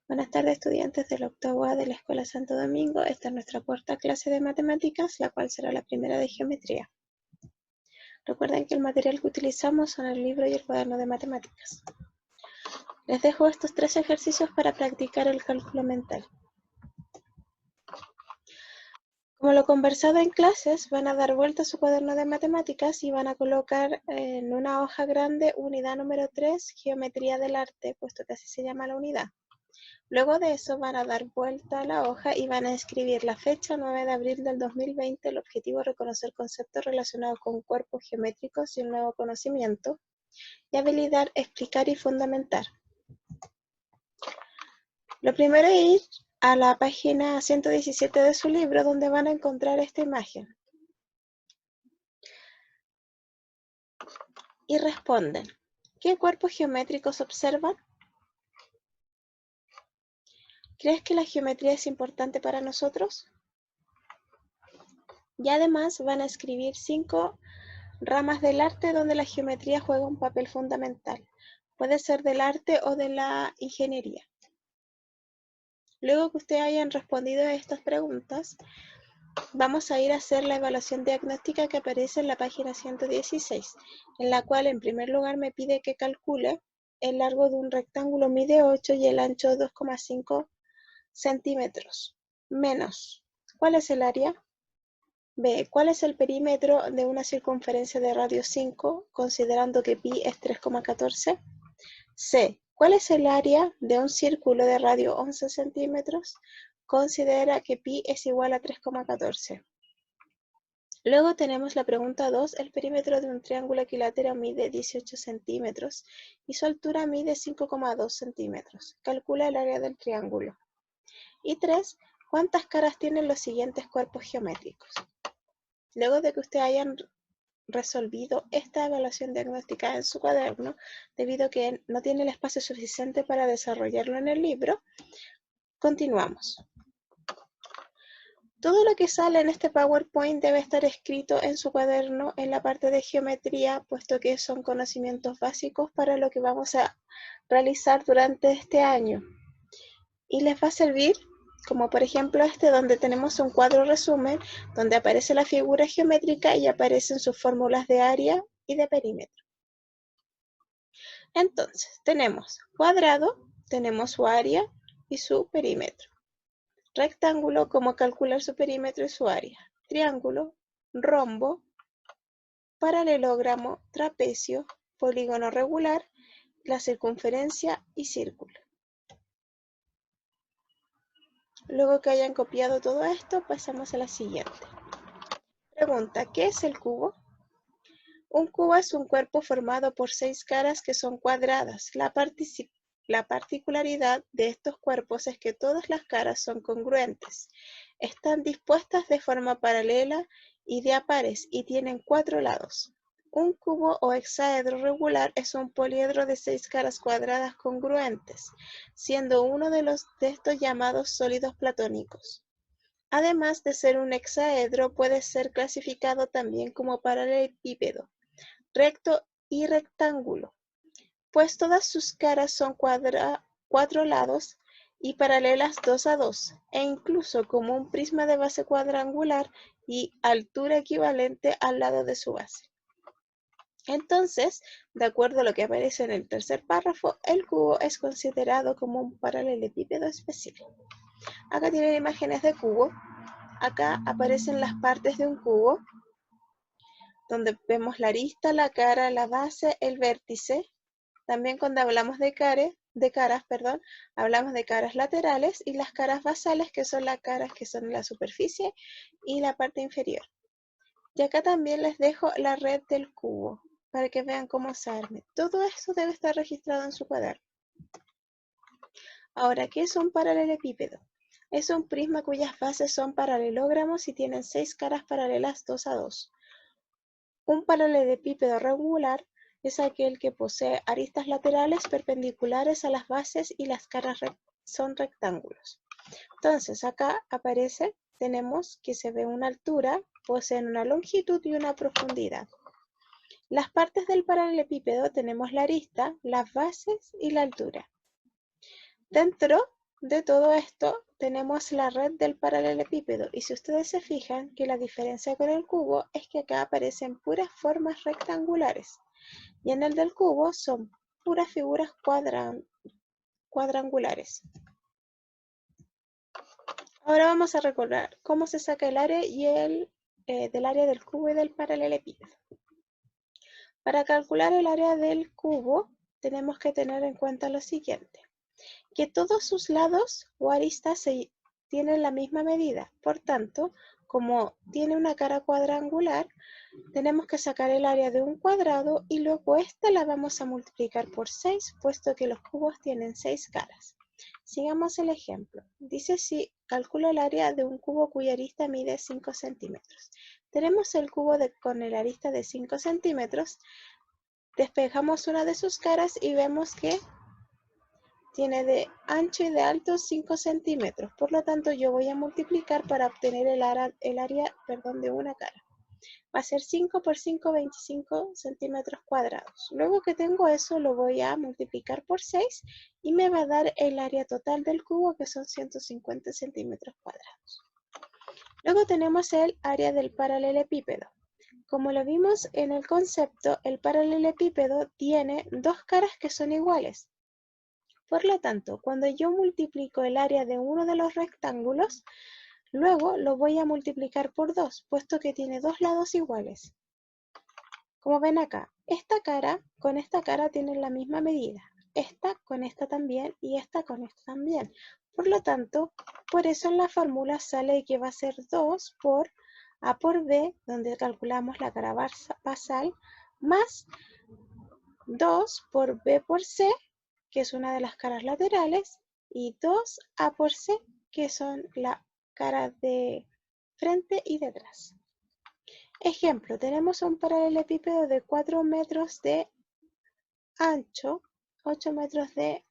Buenas tardes, estudiantes del octavo A de la Escuela Santo Domingo. Esta es nuestra cuarta clase de matemáticas, la cual será la primera de geometría. Recuerden que el material que utilizamos son el libro y el cuaderno de matemáticas. Les dejo estos 3 ejercicios para practicar el cálculo mental. Como lo conversado en clases, van a dar vuelta a su cuaderno de matemáticas y van a colocar en una hoja grande unidad número 3, geometría del arte, puesto que así se llama la unidad. Luego de eso van a dar vuelta a la hoja y van a escribir la fecha 9 de abril del 2020, el objetivo reconocer conceptos relacionados con cuerpos geométricos y un nuevo conocimiento, y habilidad explicar y fundamentar. Lo primero es ir a la página 117 de su libro, donde van a encontrar esta imagen. Y responden, ¿qué cuerpos geométricos observan? ¿Crees que la geometría es importante para nosotros? Y además van a escribir 5 ramas del arte donde la geometría juega un papel fundamental. Puede ser del arte o de la ingeniería. Luego que ustedes hayan respondido a estas preguntas, vamos a ir a hacer la evaluación diagnóstica que aparece en la página 116, en la cual en primer lugar me pide que calcule el largo de un rectángulo mide 8 y el ancho 2,5 centímetros. Menos, ¿cuál es el área? B. ¿Cuál es el perímetro de una circunferencia de radio 5, considerando que pi es 3,14? C. ¿Cuál es el área de un círculo de radio 11 centímetros? Considera que pi es igual a 3,14. Luego tenemos la pregunta 2. El perímetro de un triángulo equilátero mide 18 centímetros y su altura mide 5,2 centímetros. Calcula el área del triángulo. Y 3. ¿Cuántas caras tienen los siguientes cuerpos geométricos? Luego de que ustedes hayan resolvido esta evaluación diagnóstica en su cuaderno, debido a que no tiene el espacio suficiente para desarrollarlo en el libro, continuamos. Todo lo que sale en este PowerPoint debe estar escrito en su cuaderno en la parte de geometría, puesto que son conocimientos básicos para lo que vamos a realizar durante este año. Y les va a servir, como por ejemplo este, donde tenemos un cuadro resumen, donde aparece la figura geométrica y aparecen sus fórmulas de área y de perímetro. Entonces, tenemos cuadrado, tenemos su área y su perímetro. Rectángulo, cómo calcular su perímetro y su área. Triángulo, rombo, paralelogramo, trapecio, polígono regular, la circunferencia y círculo. Luego que hayan copiado todo esto, pasamos a la siguiente. Pregunta, ¿qué es el cubo? Un cubo es un cuerpo formado por 6 caras que son cuadradas. La particularidad de estos cuerpos es que todas las caras son congruentes. Están dispuestas de forma paralela y de a pares y tienen 4 lados. Un cubo o hexaedro regular es un poliedro de 6 caras cuadradas congruentes, siendo uno de estos llamados sólidos platónicos. Además de ser un hexaedro, puede ser clasificado también como paralelepípedo, recto y rectángulo, pues todas sus caras son 4 lados y paralelas 2 a 2, e incluso como un prisma de base cuadrangular y altura equivalente al lado de su base. Entonces, de acuerdo a lo que aparece en el tercer párrafo, el cubo es considerado como un paralelepípedo especial. Acá tienen imágenes de cubo. Acá aparecen las partes de un cubo, donde vemos la arista, la cara, la base, el vértice. También cuando hablamos de caras, hablamos de caras laterales y las caras basales, que son las caras que son la superficie y la parte inferior. Y acá también les dejo la red del cubo, para que vean cómo se arme. Todo esto debe estar registrado en su cuaderno. Ahora, ¿qué es un paralelepípedo? Es un prisma cuyas bases son paralelogramos y tienen 6 caras paralelas 2 a 2. Un paralelepípedo regular es aquel que posee aristas laterales perpendiculares a las bases y las caras son rectángulos. Entonces, acá aparece, tenemos que se ve una altura, poseen una longitud y una profundidad. Las partes del paralelepípedo tenemos la arista, las bases y la altura. Dentro de todo esto tenemos la red del paralelepípedo y si ustedes se fijan que la diferencia con el cubo es que acá aparecen puras formas rectangulares y en el del cubo son puras figuras cuadrangulares. Ahora vamos a recordar cómo se saca el área del área del cubo y del paralelepípedo. Para calcular el área del cubo tenemos que tener en cuenta lo siguiente, que todos sus lados o aristas tienen la misma medida. Por tanto, como tiene una cara cuadrangular, tenemos que sacar el área de un cuadrado y luego esta la vamos a multiplicar por 6, puesto que los cubos tienen 6 caras. Sigamos el ejemplo. Dice si calculo el área de un cubo cuya arista mide 5 centímetros. Tenemos el cubo con el arista de 5 centímetros, despejamos una de sus caras y vemos que tiene de ancho y de alto 5 centímetros. Por lo tanto, yo voy a multiplicar para obtener el área de una cara. Va a ser 5 por 5, 25 centímetros cuadrados. Luego que tengo eso, lo voy a multiplicar por 6 y me va a dar el área total del cubo, que son 150 centímetros cuadrados. Luego tenemos el área del paralelepípedo. Como lo vimos en el concepto, el paralelepípedo tiene dos caras que son iguales. Por lo tanto, cuando yo multiplico el área de uno de los rectángulos, luego lo voy a multiplicar por 2, puesto que tiene dos lados iguales. Como ven acá, esta cara con esta cara tienen la misma medida. Esta con esta también y esta con esta también. Por lo tanto, por eso en la fórmula sale que va a ser 2 por A por B, donde calculamos la cara basal, más 2 por B por C, que es una de las caras laterales, y 2A por C, que son la cara de frente y detrás. Ejemplo, tenemos un paralelepípedo de 4 metros de ancho, 8 metros de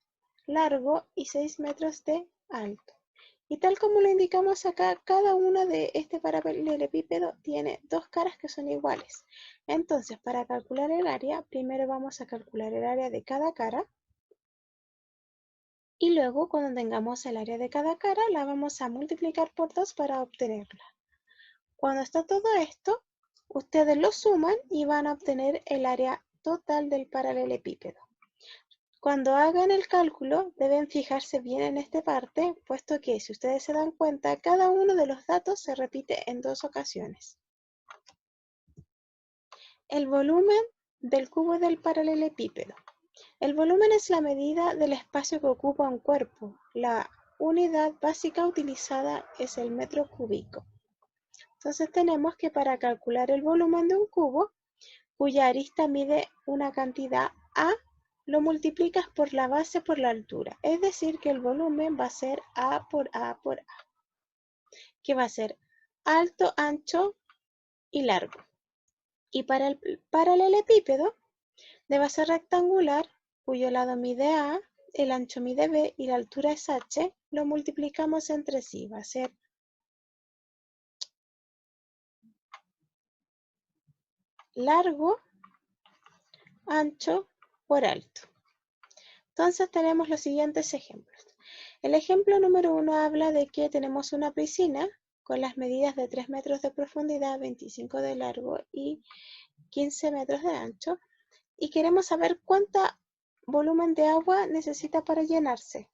largo y 6 metros de alto. Y tal como lo indicamos acá, cada uno de este paralelepípedo tiene dos caras que son iguales. Entonces, para calcular el área, primero vamos a calcular el área de cada cara. Y luego, cuando tengamos el área de cada cara, la vamos a multiplicar por 2 para obtenerla. Cuando está todo esto, ustedes lo suman y van a obtener el área total del paralelepípedo. Cuando hagan el cálculo, deben fijarse bien en esta parte, puesto que, si ustedes se dan cuenta, cada uno de los datos se repite en dos ocasiones. El volumen del cubo del paralelepípedo. El volumen es la medida del espacio que ocupa un cuerpo. La unidad básica utilizada es el metro cúbico. Entonces tenemos que para calcular el volumen de un cubo, cuya arista mide una cantidad A, lo multiplicas por la base por la altura. Es decir, que el volumen va a ser A por A por A, que va a ser alto, ancho y largo. Y para el paralelepípedo, de base rectangular, cuyo lado mide A, el ancho mide B y la altura es H, lo multiplicamos entre sí. Va a ser largo, ancho por alto. Entonces tenemos los siguientes ejemplos. El ejemplo número 1 habla de que tenemos una piscina con las medidas de 3 metros de profundidad, 25 de largo y 15 metros de ancho, y queremos saber cuánto volumen de agua necesita para llenarse.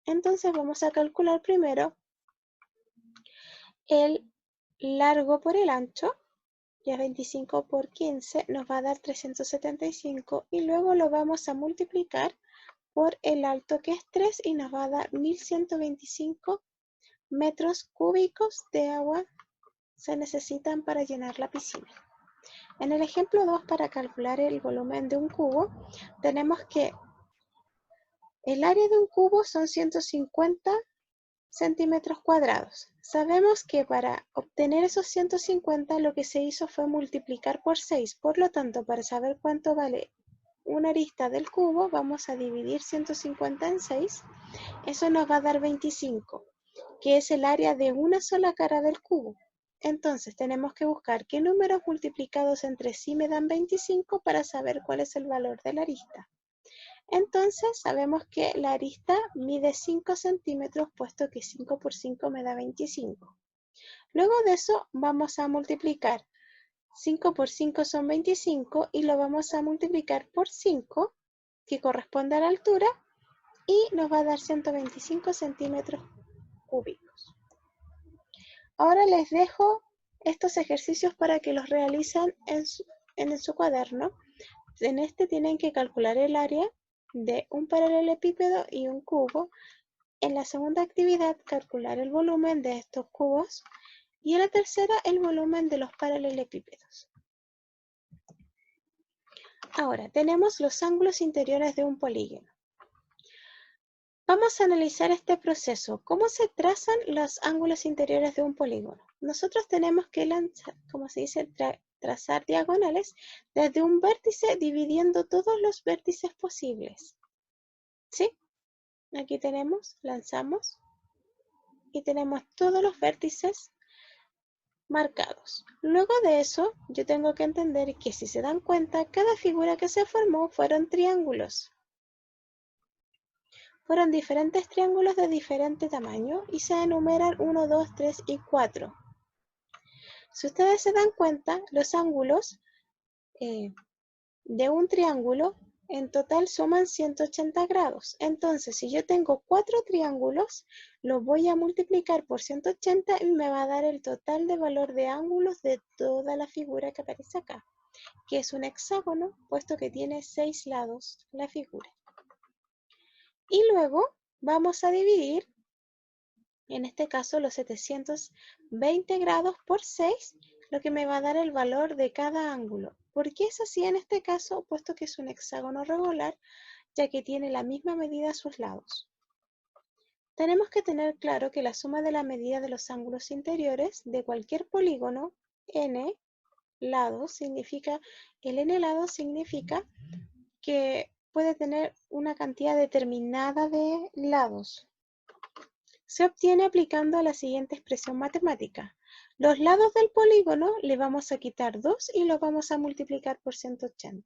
Entonces vamos a calcular primero el largo por el ancho, ya 25 por 15 nos va a dar 375 y luego lo vamos a multiplicar por el alto, que es 3, y nos va a dar 1125 metros cúbicos de agua se necesitan para llenar la piscina. En el ejemplo 2, para calcular el volumen de un cubo, tenemos que el área de un cubo son 150 centímetros cuadrados. Sabemos que para obtener esos 150 lo que se hizo fue multiplicar por 6. Por lo tanto, para saber cuánto vale una arista del cubo, vamos a dividir 150 en 6. Eso nos va a dar 25, que es el área de una sola cara del cubo. Entonces tenemos que buscar qué números multiplicados entre sí me dan 25 para saber cuál es el valor de la arista. Entonces sabemos que la arista mide 5 centímetros, puesto que 5 por 5 me da 25. Luego de eso vamos a multiplicar. 5 por 5 son 25 y lo vamos a multiplicar por 5, que corresponde a la altura, y nos va a dar 125 centímetros cúbicos. Ahora les dejo estos ejercicios para que los realicen en su cuaderno. En este tienen que calcular el área de un paralelepípedo y un cubo. En la segunda actividad, calcular el volumen de estos cubos. Y en la tercera, el volumen de los paralelepípedos. Ahora, tenemos los ángulos interiores de un polígono. Vamos a analizar este proceso. ¿Cómo se trazan los ángulos interiores de un polígono? Nosotros tenemos que lanzar, como se dice, trazar diagonales desde un vértice dividiendo todos los vértices posibles. ¿Sí? Aquí tenemos, lanzamos y tenemos todos los vértices marcados. Luego de eso, yo tengo que entender que si se dan cuenta, cada figura que se formó fueron triángulos. Fueron diferentes triángulos de diferente tamaño y se enumeran 1, 2, 3 y 4. Si ustedes se dan cuenta, los ángulos de un triángulo en total suman 180 grados. Entonces, si yo tengo 4 triángulos, los voy a multiplicar por 180 y me va a dar el total de valor de ángulos de toda la figura que aparece acá, que es un hexágono, puesto que tiene 6 lados la figura. Y luego vamos a dividir, en este caso, los 720 grados por 6, lo que me va a dar el valor de cada ángulo. ¿Por qué es así en este caso? Puesto que es un hexágono regular, ya que tiene la misma medida a sus lados. Tenemos que tener claro que la suma de la medida de los ángulos interiores de cualquier polígono, n lados, significa, el n lado significa que puede tener una cantidad determinada de lados. Se obtiene aplicando la siguiente expresión matemática. Los lados del polígono le vamos a quitar 2 y lo vamos a multiplicar por 180.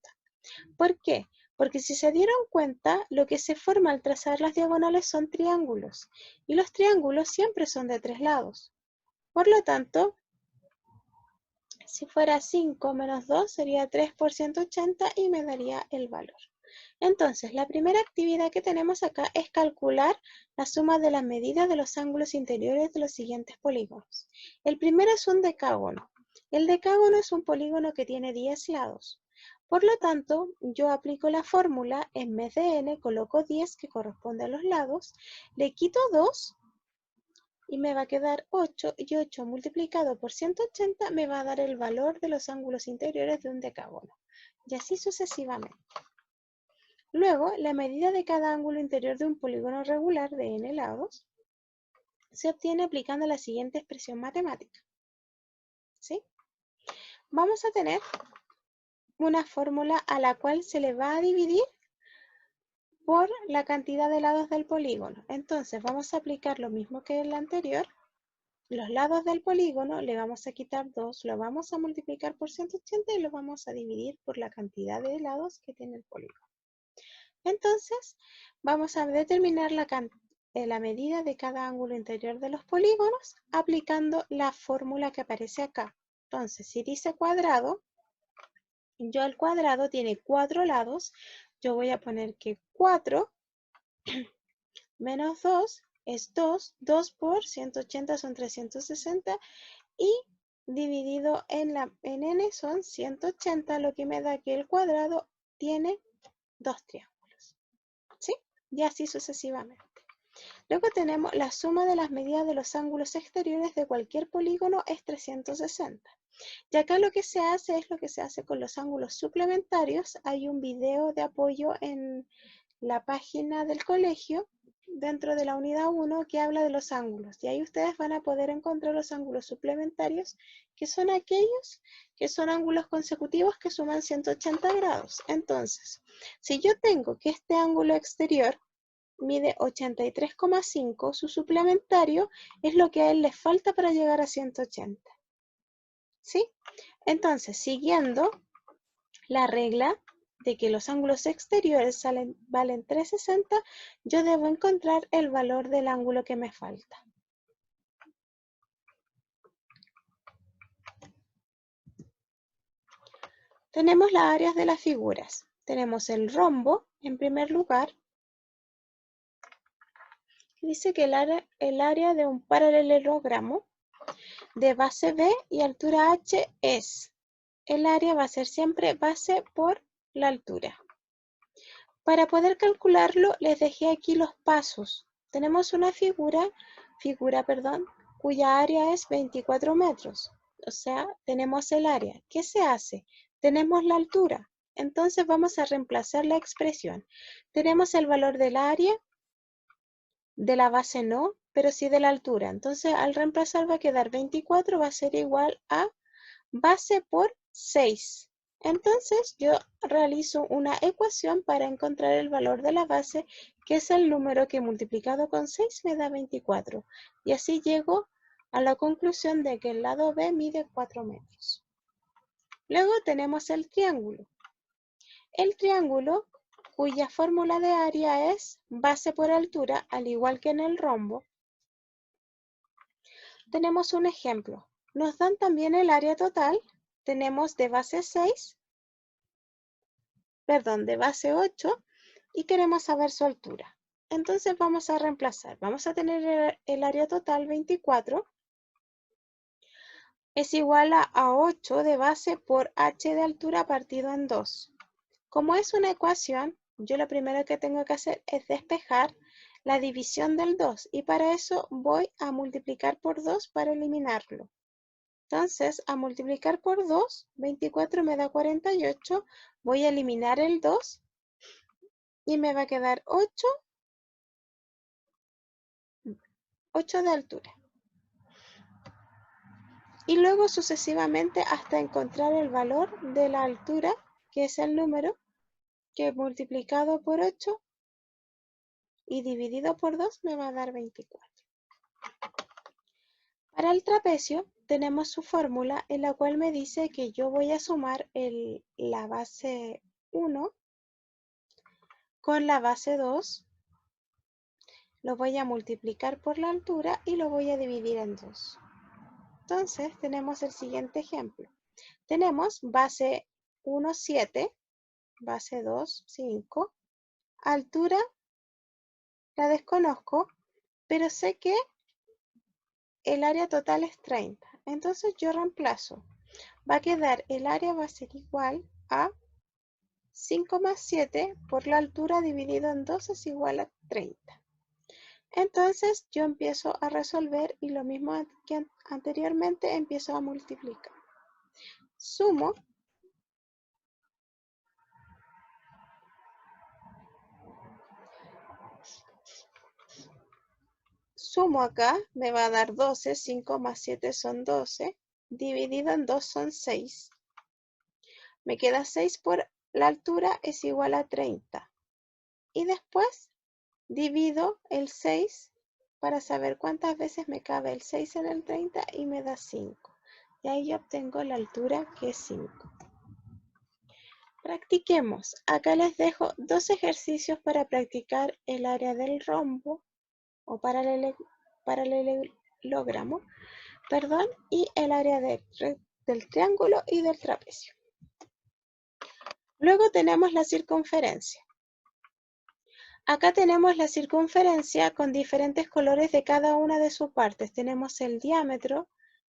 ¿Por qué? Porque si se dieron cuenta, lo que se forma al trazar las diagonales son triángulos. Y los triángulos siempre son de 3 lados. Por lo tanto, si fuera 5 menos 2 sería 3 por 180 y me daría el valor. Entonces, la primera actividad que tenemos acá es calcular la suma de las medidas de los ángulos interiores de los siguientes polígonos. El primero es un decágono. El decágono es un polígono que tiene 10 lados. Por lo tanto, yo aplico la fórmula, en vez de n coloco 10 que corresponde a los lados, le quito 2 y me va a quedar 8, y 8 multiplicado por 180 me va a dar el valor de los ángulos interiores de un decágono. Y así sucesivamente. Luego, la medida de cada ángulo interior de un polígono regular de n lados se obtiene aplicando la siguiente expresión matemática. ¿Sí? Vamos a tener una fórmula a la cual se le va a dividir por la cantidad de lados del polígono. Entonces, vamos a aplicar lo mismo que en la anterior. Los lados del polígono le vamos a quitar 2, lo vamos a multiplicar por 180 y lo vamos a dividir por la cantidad de lados que tiene el polígono. Entonces, vamos a determinar la medida de cada ángulo interior de los polígonos aplicando la fórmula que aparece acá. Entonces, si dice cuadrado, yo al cuadrado tiene 4 lados, yo voy a poner que 4 menos 2 es 2, 2 por 180 son 360 y dividido en n son 180, lo que me da que el cuadrado tiene 2 triángulos. ¿Sí? Y así sucesivamente. Luego tenemos la suma de las medidas de los ángulos exteriores de cualquier polígono es 360. Y acá lo que se hace es lo que se hace con los ángulos suplementarios. Hay un video de apoyo en la página del colegio dentro de la unidad 1 que habla de los ángulos. Y ahí ustedes van a poder encontrar los ángulos suplementarios, que son aquellos que son ángulos consecutivos que suman 180 grados. Entonces, si yo tengo que este ángulo exterior mide 83,5, su suplementario es lo que a él le falta para llegar a 180. ¿Sí? Entonces, siguiendo la regla de que los ángulos exteriores valen 360, yo debo encontrar el valor del ángulo que me falta. Tenemos las áreas de las figuras. Tenemos el rombo, en primer lugar. Dice que el área de un paralelogramo de base B y altura H es. El área va a ser siempre base por la altura. Para poder calcularlo, les dejé aquí los pasos. Tenemos una figura, cuya área es 24 metros. O sea, tenemos el área. ¿Qué se hace? Tenemos la altura. Entonces vamos a reemplazar la expresión. Tenemos el valor del área, de la base no, pero sí de la altura. Entonces al reemplazar va a quedar 24, va a ser igual a base por 6. Entonces yo realizo una ecuación para encontrar el valor de la base, que es el número que multiplicado con 6 me da 24. Y así llego a la conclusión de que el lado B mide 4 metros. Luego tenemos el triángulo. El triángulo, cuya fórmula de área es base por altura, al igual que en el rombo. Tenemos un ejemplo. Nos dan también el área total. Tenemos de base 8 y queremos saber su altura. Entonces vamos a reemplazar. Vamos a tener el área total 24 es igual a 8 de base por h de altura partido en 2. Como es una ecuación, yo lo primero que tengo que hacer es despejar la división del 2 y para eso voy a multiplicar por 2 para eliminarlo. Entonces, a multiplicar por 2, 24 me da 48, voy a eliminar el 2 y me va a quedar 8 de altura. Y luego sucesivamente hasta encontrar el valor de la altura, que es el número que multiplicado por 8 y dividido por 2 me va a dar 24. Para el trapecio tenemos su fórmula en la cual me dice que yo voy a sumar la base 1 con la base 2, lo voy a multiplicar por la altura y lo voy a dividir en 2. Entonces tenemos el siguiente ejemplo. Tenemos base 1, 7, base 2, 5, altura la desconozco, pero sé que el área total es 30. Entonces yo reemplazo. Va a quedar, el área va a ser igual a 5 más 7 por la altura dividido en 2 es igual a 30. Entonces yo empiezo a resolver y lo mismo que anteriormente empiezo a multiplicar. Sumo. Sumo acá, me va a dar 12, 5 más 7 son 12, dividido en 2 son 6. Me queda 6 por la altura es igual a 30. Y después divido el 6 para saber cuántas veces me cabe el 6 en el 30 y me da 5. Y ahí obtengo la altura que es 5. Practiquemos. Acá les dejo dos ejercicios para practicar el área del rombo o paralelogramo, y el área del triángulo y del trapecio. Luego tenemos la circunferencia. Acá tenemos la circunferencia con diferentes colores de cada una de sus partes. Tenemos el diámetro,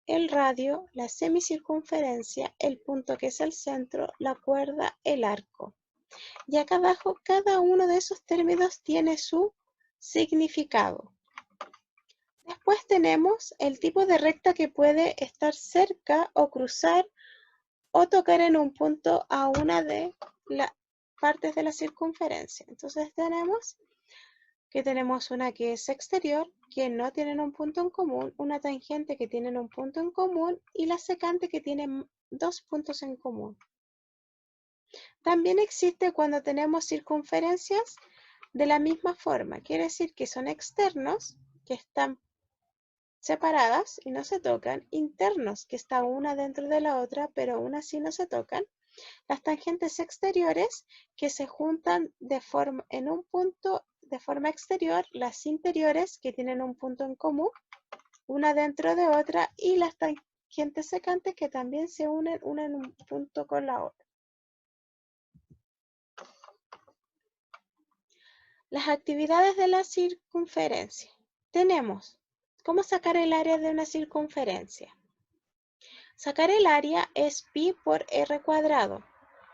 el radio, la semicircunferencia, el punto que es el centro, la cuerda, el arco. Y acá abajo cada uno de esos términos tiene su significado. Después tenemos el tipo de recta que puede estar cerca o cruzar o tocar en un punto a una de las partes de la circunferencia. Entonces tenemos una que es exterior, que no tienen un punto en común, una tangente que tienen un punto en común y la secante que tienen dos puntos en común. También existe cuando tenemos circunferencias de la misma forma, quiere decir que son externos, que están separadas y no se tocan, internos, que está una dentro de la otra, pero aún así no se tocan, Las tangentes exteriores que se juntan en un punto de forma exterior, las interiores que tienen un punto en común, una dentro de otra, y las tangentes secantes que también se unen una en un punto con la otra. Las actividades de la circunferencia. Tenemos cómo sacar el área de una circunferencia. Sacar el área es pi por r cuadrado.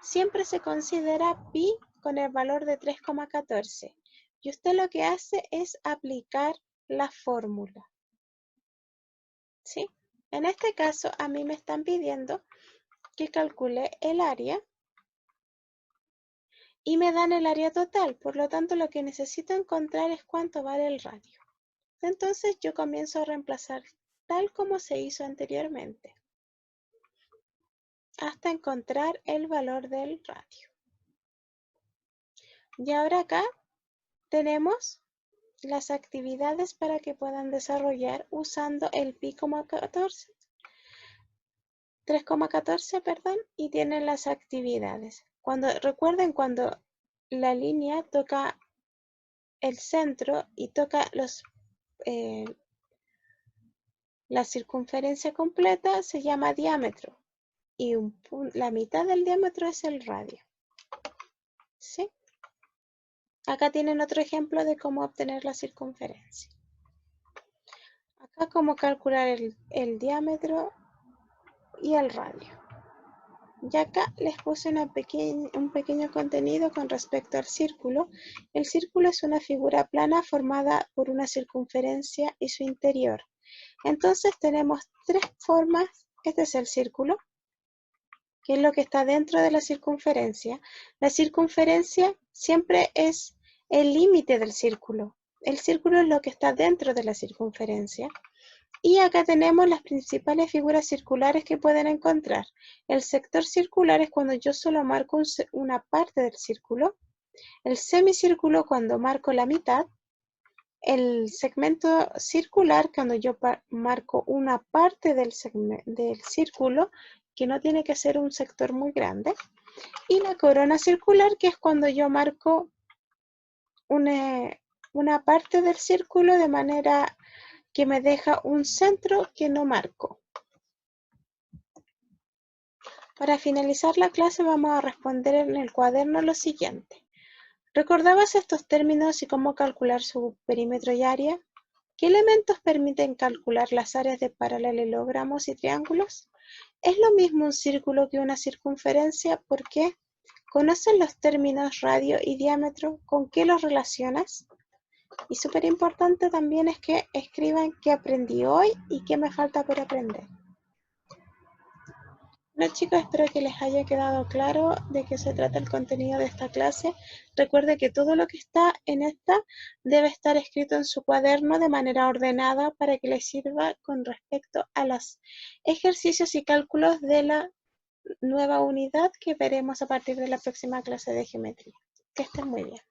Siempre se considera pi con el valor de 3,14. Y usted lo que hace es aplicar la fórmula. ¿Sí? En este caso, a mí me están pidiendo que calcule el área y me dan el área total. Por lo tanto, lo que necesito encontrar es cuánto vale el radio. Entonces, yo comienzo a reemplazar tal como se hizo anteriormente, hasta encontrar el valor del radio. Y ahora acá tenemos las actividades para que puedan desarrollar usando el pi, 3,14, perdón, y tienen las actividades. Recuerden cuando la línea toca el centro y toca la circunferencia completa, se llama diámetro, y la mitad del diámetro es el radio. ¿Sí? Acá tienen otro ejemplo de cómo obtener la circunferencia. Acá cómo calcular el diámetro y el radio. Y acá les puse un pequeño contenido con respecto al círculo. El círculo es una figura plana formada por una circunferencia y su interior. Entonces tenemos tres formas. Este es el círculo, que es lo que está dentro de la circunferencia. La circunferencia siempre es el límite del círculo. El círculo es lo que está dentro de la circunferencia. Y acá tenemos las principales figuras circulares que pueden encontrar. El sector circular es cuando yo solo marco una parte del círculo. El semicírculo cuando marco la mitad. El segmento circular cuando yo marco una parte del círculo, que no tiene que ser un sector muy grande. Y la corona circular, que es cuando yo marco una parte del círculo de manera que me deja un centro que no marco. Para finalizar la clase vamos a responder en el cuaderno lo siguiente. ¿Recordabas estos términos y cómo calcular su perímetro y área? ¿Qué elementos permiten calcular las áreas de paralelogramos y triángulos? ¿Es lo mismo un círculo que una circunferencia? ¿Por qué? ¿Conocen los términos radio y diámetro? ¿Con qué los relacionas? Y súper importante también es que escriban qué aprendí hoy y qué me falta por aprender. Bueno chicos, espero que les haya quedado claro de qué se trata el contenido de esta clase. Recuerde que todo lo que está en esta debe estar escrito en su cuaderno de manera ordenada para que les sirva con respecto a los ejercicios y cálculos de la nueva unidad que veremos a partir de la próxima clase de geometría. Que estén muy bien.